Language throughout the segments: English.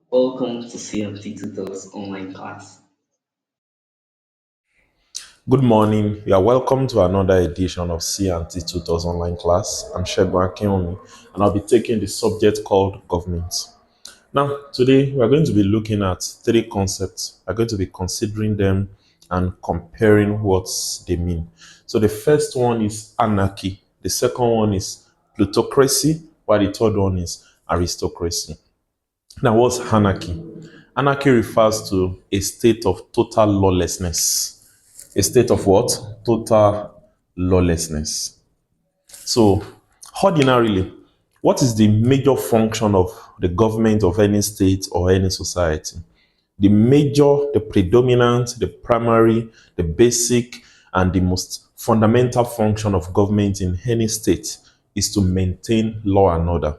Welcome to CMT Tutors online class. Good morning. You are welcome to another edition of C&T Tutors online class. I'm Shegun Akinwumi, and I'll be taking the subject called government. Now, today we are going to be looking at three concepts. We're going to be considering them and comparing what they mean. So the first one is anarchy. The second one is plutocracy, while the third one is aristocracy. Now, what's anarchy? Anarchy refers to a state of total lawlessness. A state of what? Total lawlessness. So, ordinarily, what is the major function of the government of any state or any society? The major, the predominant, the primary, the basic, and the most fundamental function of government in any state is to maintain law and order.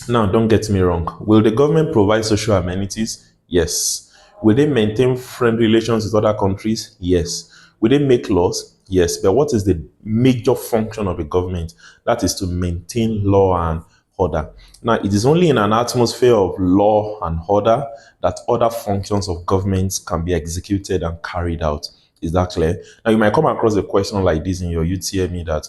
Now, don't get me wrong. Will the government provide social amenities? Yes. Will they maintain friendly relations with other countries? Yes. Will they make laws? Yes. But what is the major function of the government? That is to maintain law and order. Now, it is only in an atmosphere of law and order that other functions of government can be executed and carried out. Is that clear? Now, you might come across a question like this in your UTME that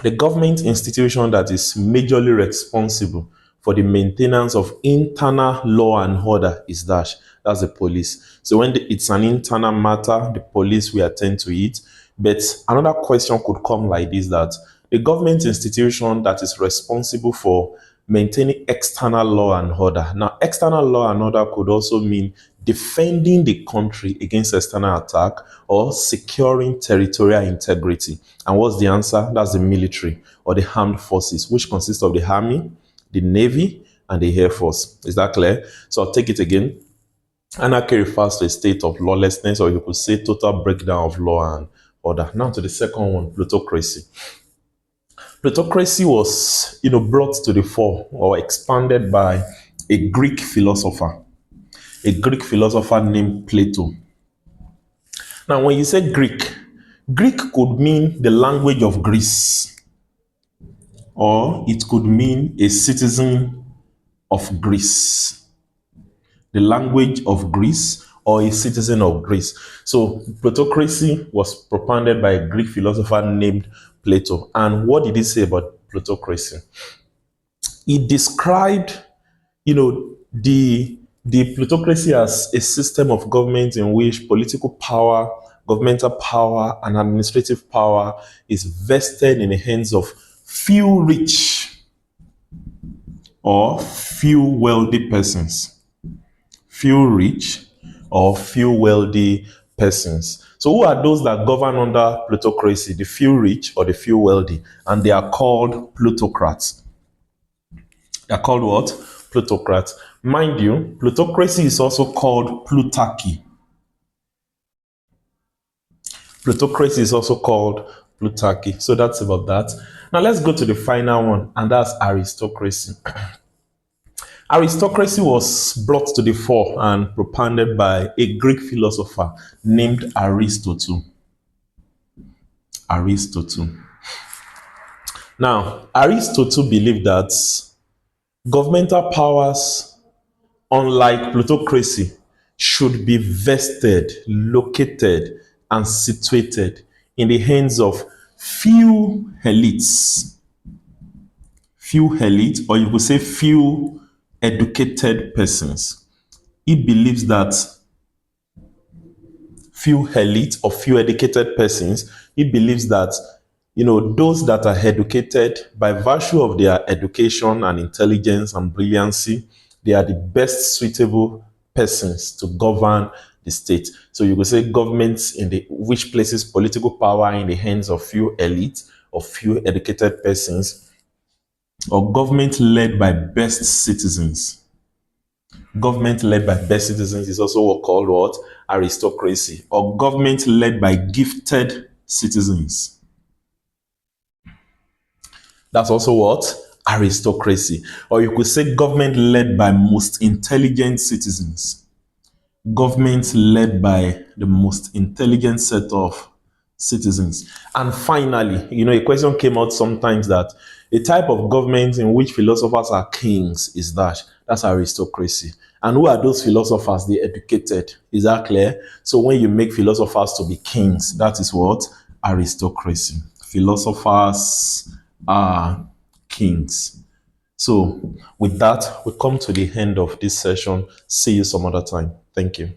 the government institution that is majorly responsible for the maintenance of internal law and order is that's the police. So when it's an internal matter, the police will attend to it. But another question could come like this, that the government institution that is responsible for maintaining external law and order. Now, external law and order could also mean defending the country against external attack or securing territorial integrity. And what's the answer? That's the military or the armed forces, which consists of the army, the navy, and the air force. Is that clear? So I'll take it again. Anarchy refers to a state of lawlessness, or you could say total breakdown of law and order. Now to the second one, plutocracy. Plutocracy was, brought to the fore or expanded by a Greek philosopher named Plato. Now, when you say Greek, Greek could mean the language of Greece, or it could mean a citizen of Greece, the language of Greece, or a citizen of Greece. So, plutocracy was propounded by a Greek philosopher named Plato. And what did he say about plutocracy? He described, the plutocracy as a system of government in which political power, governmental power, and administrative power is vested in the hands of few rich or few wealthy persons. Few rich or few wealthy persons. So, who are those that govern under plutocracy? The few rich or the few wealthy? And they are called plutocrats. They're called what? Plutocrats. Mind you, plutocracy is also called plutarchy. Plutocracy is also called plutarchy. So that's about that. Now let's go to the final one, and that's aristocracy. Aristocracy was brought to the fore and propounded by a Greek philosopher named Aristotle. Aristotle. Now, Aristotle believed that governmental powers, unlike plutocracy, should be vested, located, and situated in the hands of few elites. Few elites, or you could say few educated persons. He believes that few elite or few educated persons, he believes that those that are educated by virtue of their education and intelligence and brilliancy, they are the best suitable persons to govern the state. So you could say governments which places political power in the hands of few elite or few educated persons, or government led by best citizens. Government led by best citizens is also what called what? Aristocracy. Or government led by gifted citizens. That's also what? Aristocracy. Or you could say government led by most intelligent citizens. Government led by the most intelligent set of citizens. And finally, a question came out sometimes that a type of government in which philosophers are kings is That's aristocracy. And who are those philosophers? The educated. Is that clear? So when you make philosophers to be kings, that is what? Aristocracy. Philosophers are kings. So with that, we come to the end of this session. See you some other time. Thank you.